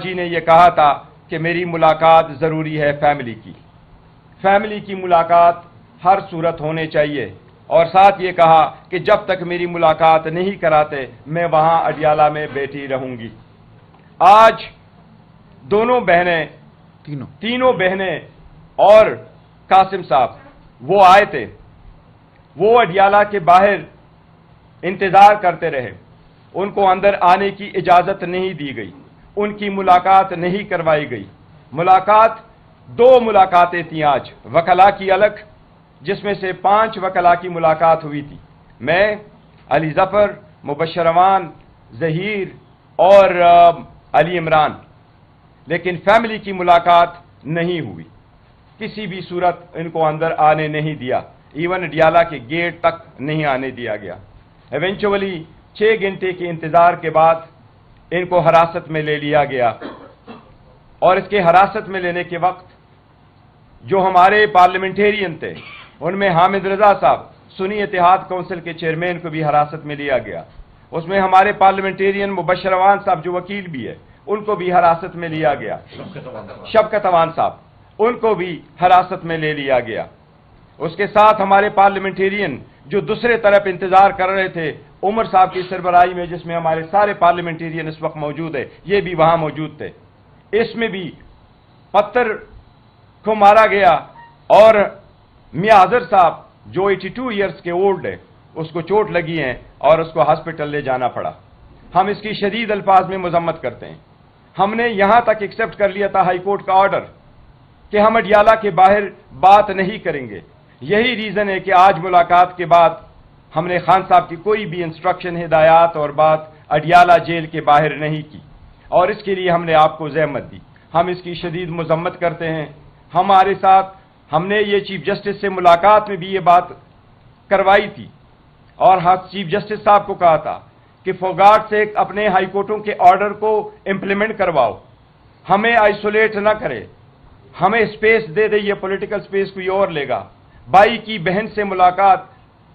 جی نے یہ کہا تھا کہ میری ملاقات ضروری ہے فیملی کی ملاقات ہر صورت ہونے چاہیے، اور ساتھ یہ کہا کہ جب تک میری ملاقات نہیں کراتے میں وہاں اڈیالہ میں بیٹھی رہوں گی۔ آج تینوں بہنیں اور قاسم صاحب وہ آئے تھے، وہ اڈیالہ کے باہر انتظار کرتے رہے، ان کو اندر آنے کی اجازت نہیں دی گئی، ان کی ملاقات نہیں کروائی گئی۔ دو ملاقاتیں تھیں آج، وکلاء کی الگ، جس میں سے 5 وکلاء کی ملاقات ہوئی تھی، میں، علی ظفر، مبشر امان، ظہیر اور علی عمران، لیکن فیملی کی ملاقات نہیں ہوئی، کسی بھی صورت ان کو اندر آنے نہیں دیا، ایون اڈیالہ کے گیٹ تک نہیں آنے دیا گیا۔ ایونچولی 6 گھنٹے کے انتظار کے بعد ان کو حراست میں لے لیا گیا، اور اس کے حراست میں لینے کے وقت جو ہمارے پارلیمنٹیرین تھے ان میں حامد رضا صاحب، سنی اتحاد کونسل کے چیئرمین کو بھی حراست میں لیا گیا، اس میں ہمارے پارلیمنٹیرین مبشر امان صاحب جو وکیل بھی ہے ان کو بھی حراست میں لیا گیا، شبکت امان صاحب ان کو بھی حراست میں لے لیا گیا۔ اس کے ساتھ ہمارے پارلیمنٹیرین جو دوسرے طرف انتظار کر رہے تھے عمر صاحب کی سربراہی میں، جس میں ہمارے سارے پارلیمنٹیرین اس وقت موجود ہیں، یہ بھی وہاں موجود تھے، اس میں بھی پتھر کو مارا گیا، اور میاں اظہر صاحب جو 82 ایئرز کے اولڈ ہے اس کو چوٹ لگی ہیں اور اس کو ہاسپٹل لے جانا پڑا۔ ہم اس کی شدید الفاظ میں مذمت کرتے ہیں۔ ہم نے یہاں تک ایکسپٹ کر لیا تھا ہائی کورٹ کا آرڈر کہ ہم اڈیالہ کے باہر بات نہیں کریں گے، یہی ریزن ہے کہ آج ملاقات کے بعد ہم نے خان صاحب کی کوئی بھی انسٹرکشن، ہدایات اور بات اڈیالہ جیل کے باہر نہیں کی، اور اس کے لیے ہم نے آپ کو زحمت دی، ہم اس کی شدید مذمت کرتے ہیں۔ ہمارے ساتھ ہم نے یہ چیف جسٹس سے ملاقات میں بھی یہ بات کروائی تھی، اور چیف جسٹس صاحب کو کہا تھا کہ فار گاڈ سے اپنے ہائی کورٹوں کے آرڈر کو امپلیمنٹ کرواؤ، ہمیں آئسولیٹ نہ کرے، ہمیں اسپیس دے دے، یہ پولیٹیکل اسپیس کوئی اور لے گا۔ بھائی کی بہن سے ملاقات،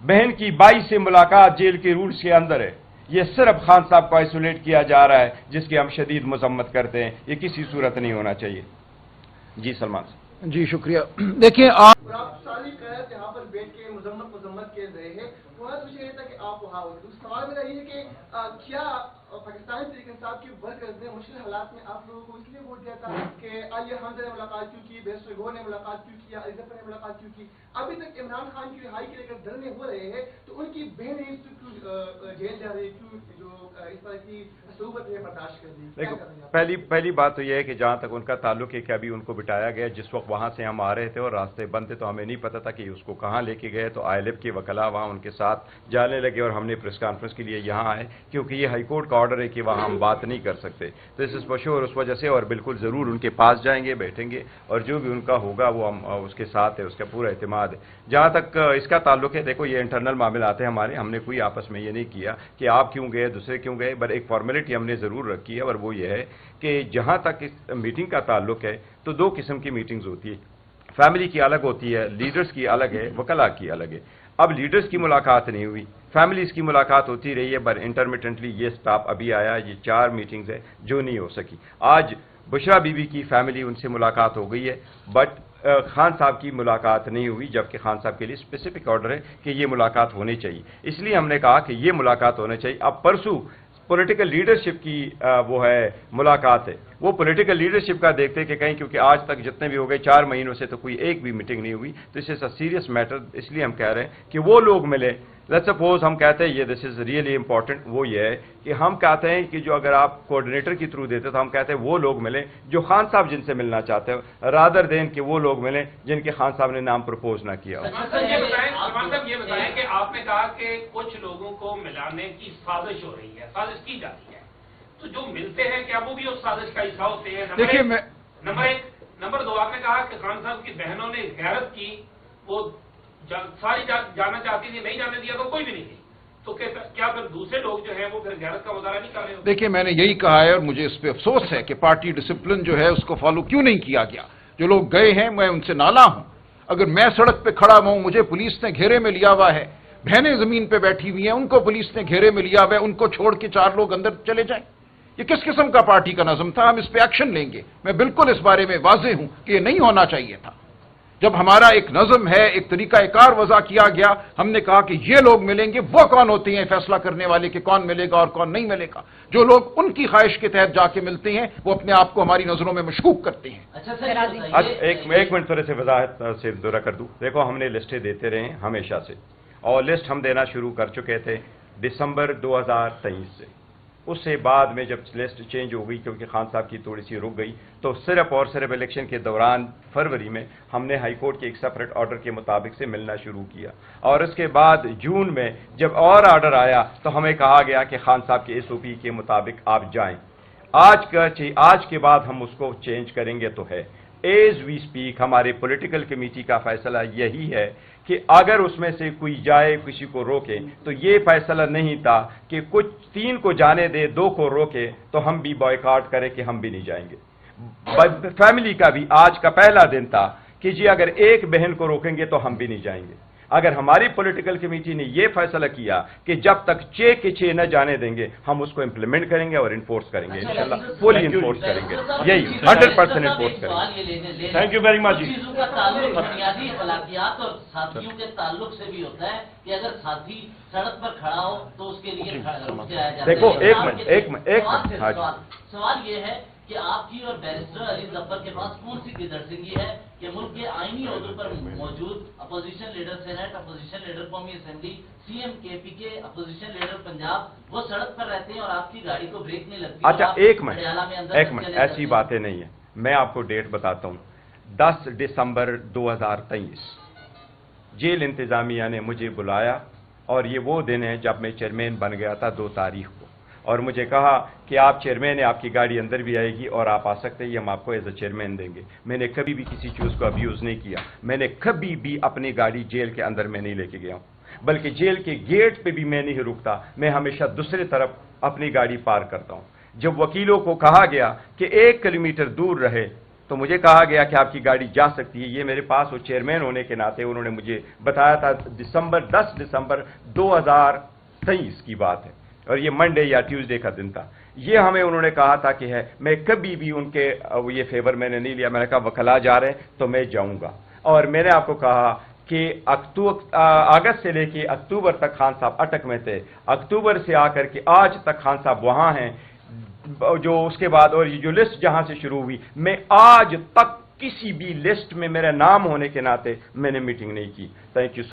بہن کی بائی سے ملاقات جیل کے رولز کے اندر ہے، یہ صرف خان صاحب کو آئسولیٹ کیا جا رہا ہے، جس کی ہم شدید مذمت کرتے ہیں، یہ کسی صورت نہیں ہونا چاہیے۔ جی سلمان صاحب۔ جی شکریہ۔ دیکھیں آپ ساری قیادت یہاں پر بیٹھ کے مذمت کے رہے ہیں، مجھے یہ تھا کہ آپ وہاں ہوتے، سوال میرا یہ ہے کہ کیا پاکستانی تحریک انصاف کی ورکرز نے مشکل حالات میں آپ لوگوں کو اس لیے ووٹ دیا تھا کہ آئیے حمزہ نے ملاقات کیوں کی، بحث گو نے ملاقات کیوں کیا، علی ظفر نے ملاقات کیوں کی؟ ابھی تک عمران خان کی رہائی کے لے کر دھرنے ہو رہے ہیں، تو ان کی بہنیں اس کیوں جیل جا رہی، کیوں جو اس طرح کی صعوبت ہے برداشت کر دی؟ پہلی بات تو یہ ہے کہ جہاں تک ان کا تعلق ہے کہ ابھی ان کو بٹایا گیا، جس وقت وہاں سے ہم آ رہے تھے اور راستے بند تھے تو ہمیں نہیں پتا تھا کہ اس کو کہاں لے کے گئے، تو آئی لیب کے وکلاء وہاں ان کے ساتھ جانے لگے اور ہم نے پریس کانفرنس کے لیے یہاں آئے، کیونکہ یہ ہائی کورٹ کا آرڈر ہے کہ وہاں ہم بات نہیں کر سکتے، تو اس پشور اس وجہ سے، اور بالکل ضرور ان کے پاس جائیں گے، بیٹھیں گے، اور جو بھی ان کا ہوگا وہ ہم اس کے ساتھ ہے، اس کا پورا اعتماد ہے۔ جہاں تک اس کا تعلق ہے، دیکھو یہ انٹرنل معاملات ہیں ہمارے، ہم نے کوئی آپس میں یہ نہیں کیا کہ آپ کیوں گئے، دوسرے کیوں گئے، بٹ ایک فارمیلٹی ہم نے ضرور رکھی ہے، اور وہ یہ ہے کہ جہاں تک اس میٹنگ کا تعلق ہے تو 2 قسم کی میٹنگز ہوتی ہے، فیملی کی الگ ہوتی ہے، لیڈرز کی الگ ہے، وکلاء کی الگ ہے۔ اب لیڈرز کی ملاقات نہیں ہوئی، فیملیز کی ملاقات ہوتی رہی ہے، بٹ انٹرمیٹنٹلی یہ سٹاپ ابھی آیا، یہ 4 میٹنگز ہے جو نہیں ہو سکی۔ آج بشرا بی بی کی فیملی ان سے ملاقات ہو گئی ہے، بٹ خان صاحب کی ملاقات نہیں ہوئی، جبکہ خان صاحب کے لیے اسپیسیفک آرڈر ہے کہ یہ ملاقات ہونی چاہیے، اس لیے ہم نے کہا کہ یہ ملاقات ہونا چاہیے۔ اب پرسوں پولیٹیکل لیڈرشپ کی وہ ہے ملاقات ہے، وہ پولیٹیکل لیڈرشپ کا دیکھتے کہ کہیں، کیونکہ آج تک جتنے بھی ہو گئے 4 مہینوں سے تو کوئی ایک بھی میٹنگ نہیں ہوئی، تو اس سے سیریس میٹر، اس لیے ہم کہہ رہے ہیں کہ وہ لوگ ملے۔ لیٹس سپوز ہم کہتے ہیں یہ دس از ریئلی امپورٹنٹ، وہ یہ ہے کہ ہم کہتے ہیں کہ جو اگر آپ کوآرڈینیٹر کے تھرو دیتے تو ہم کہتے ہیں وہ لوگ ملیں جو خان صاحب جن سے ملنا چاہتے ہیں، رادر دین کہ وہ لوگ ملیں جن کے خان صاحب نے نام پرپوز نہ کیا ہو۔ یہ بتائیں کہ آپ نے کہا کہ کچھ لوگوں کو ملانے کی سازش ہو رہی ہے، سازش کی جاتی ہے، تو جو ملتے ہیں کیا وہ بھی اس سازش کا حصہ ہوتے ہیں؟ نمبر 1۔ نمبر 2، آپ نے کہا کہ خان صاحب کی بہنوں نے غیرت کی، وہ ساری جانا چاہتی تھی، نہیں جانے دیا تو کوئی بھی نہیں تھی، تو کیا پھر دوسرے لوگ جو ہیں وہ پھر غیرت کا مظاہرہ نہیں کر رہے ہوتے؟ دیکھیں، میں نے یہی کہا ہے اور مجھے اس پہ افسوس ہے کہ پارٹی ڈسپلن جو ہے اس کو فالو کیوں نہیں کیا گیا۔ جو لوگ گئے ہیں میں ان سے نالاں ہوں، اگر میں سڑک پہ کھڑا ہوں، مجھے پولیس نے گھیرے میں لیا ہوا ہے، بہنیں زمین پہ بیٹھی ہوئی ہیں، ان کو پولیس نے گھیرے میں لیا ہوا ہے، ان کو چھوڑ کے 4 لوگ اندر چلے جائیں، یہ کس قسم کا پارٹی کا نظم تھا؟ ہم اس پہ ایکشن لیں گے. میں بالکل اس بارے میں واضح ہوں کہ یہ نہیں ہونا چاہیے تھا. جب ہمارا ایک نظم ہے، ایک طریقہ کار وضع کیا گیا، ہم نے کہا کہ یہ لوگ ملیں گے. وہ کون ہوتے ہیں فیصلہ کرنے والے کہ کون ملے گا اور کون نہیں ملے گا؟ جو لوگ ان کی خواہش کے تحت جا کے ملتے ہیں وہ اپنے آپ کو ہماری نظروں میں مشکوک کرتے ہیں. اچھا ایک منٹ تھوڑے سے وضاحت سے دورہ کر دوں. دیکھو ہم نے لسٹیں دیتے رہے ہیں ہمیشہ سے، اور لسٹ ہم دینا شروع کر چکے تھے دسمبر 2023 سے. اس سے بعد میں جب لسٹ چینج ہو گئی کیونکہ خان صاحب کی تھوڑی سی رک گئی، تو صرف اور صرف الیکشن کے دوران فروری میں ہم نے ہائی کورٹ کے ایک سپریٹ آرڈر کے مطابق سے ملنا شروع کیا، اور اس کے بعد جون میں جب اور آرڈر آیا تو ہمیں کہا گیا کہ خان صاحب کے SOP کے مطابق آپ جائیں. آج کے بعد ہم اس کو چینج کریں گے تو ہے. ایز وی اسپیک ہمارے پولیٹیکل کمیٹی کا فیصلہ یہی ہے کہ اگر اس میں سے کوئی جائے کسی کو روکے، تو یہ فیصلہ نہیں تھا کہ کچھ 3 کو جانے دے 2 کو روکے تو ہم بھی بائیکاٹ کریں کہ ہم بھی نہیں جائیں گے. فیملی کا بھی آج کا پہلا دن تھا کہ جی اگر ایک بہن کو روکیں گے تو ہم بھی نہیں جائیں گے. اگر ہماری پولیٹیکل کمیٹی نے یہ فیصلہ کیا کہ جب تک 6 کے 6 نہ جانے دیں گے ہم اس کو امپلیمنٹ کریں گے اور انفورس کریں گے، انشاءاللہ فلی انفورس کریں گے، یہی 100% انفورس کریں گے. Thank you very much. چیزوں کا تعلق بنیادی اخلاقیات اور ساتھیوں کے تعلق سے بھی ہوتا ہے کہ اگر ساتھی سڑک پر کھڑا ہو تو اس کے لیے دیکھو ایک منٹ سوال یہ ہے کہ آپ کی اور بیرسٹر علی ظفر کے پاس کون سی گدرسنگی ہے کہ ملک کے آئینی عہدوں پر موجود opposition leader senate, opposition leader قومی اسمبلی، CM KP کے اپوزیشن لیڈر پنجاب وہ سڑک پر رہتے ہیں اور آپ کی گاڑی کو بریک نہیں لگتی؟ اچھا ایک منٹ ایسی باتیں نہیں ہیں. میں آپ کو ڈیٹ بتاتا ہوں. 10 دسمبر 2023 جیل انتظامیہ نے مجھے بلایا، اور یہ وہ دن ہے جب میں چیئرمین بن گیا تھا 2 تاریخ کو، اور مجھے کہا کہ آپ چیئرمین ہیں، آپ کی گاڑی اندر بھی آئے گی اور آپ آ سکتے ہیں، ہم آپ کو ایز اے چیئرمین دیں گے. میں نے کبھی بھی کسی چیز کو ابیوز نہیں کیا. میں نے کبھی بھی اپنی گاڑی جیل کے اندر میں نہیں لے کے گیا ہوں، بلکہ جیل کے گیٹ پہ بھی میں نہیں رکتا. میں ہمیشہ دوسری طرف اپنی گاڑی پار کرتا ہوں. جب وکیلوں کو کہا گیا کہ 1 کلومیٹر دور رہے تو مجھے کہا گیا کہ آپ کی گاڑی جا سکتی ہے. یہ میرے پاس وہ چیئرمین ہونے کے ناطے انہوں نے مجھے بتایا تھا. 10 دسمبر 2023 کی بات ہے، اور یہ منڈے یا ٹیوزڈے کا دن تھا. یہ ہمیں انہوں نے کہا تھا کہ ہے. میں کبھی بھی ان کے یہ فیور میں نے نہیں لیا. میں نے کہا وکلا جا رہے ہیں تو میں جاؤں گا. اور میں نے آپ کو کہا کہ اگست سے لے کے اکتوبر تک خان صاحب اٹک میں تھے. اکتوبر سے آ کر کے آج تک خان صاحب وہاں ہیں. جو اس کے بعد اور یہ جو لسٹ جہاں سے شروع ہوئی، میں آج تک کسی بھی لسٹ میں میرا نام ہونے کے ناطے میں نے میٹنگ نہیں کی. Thank you.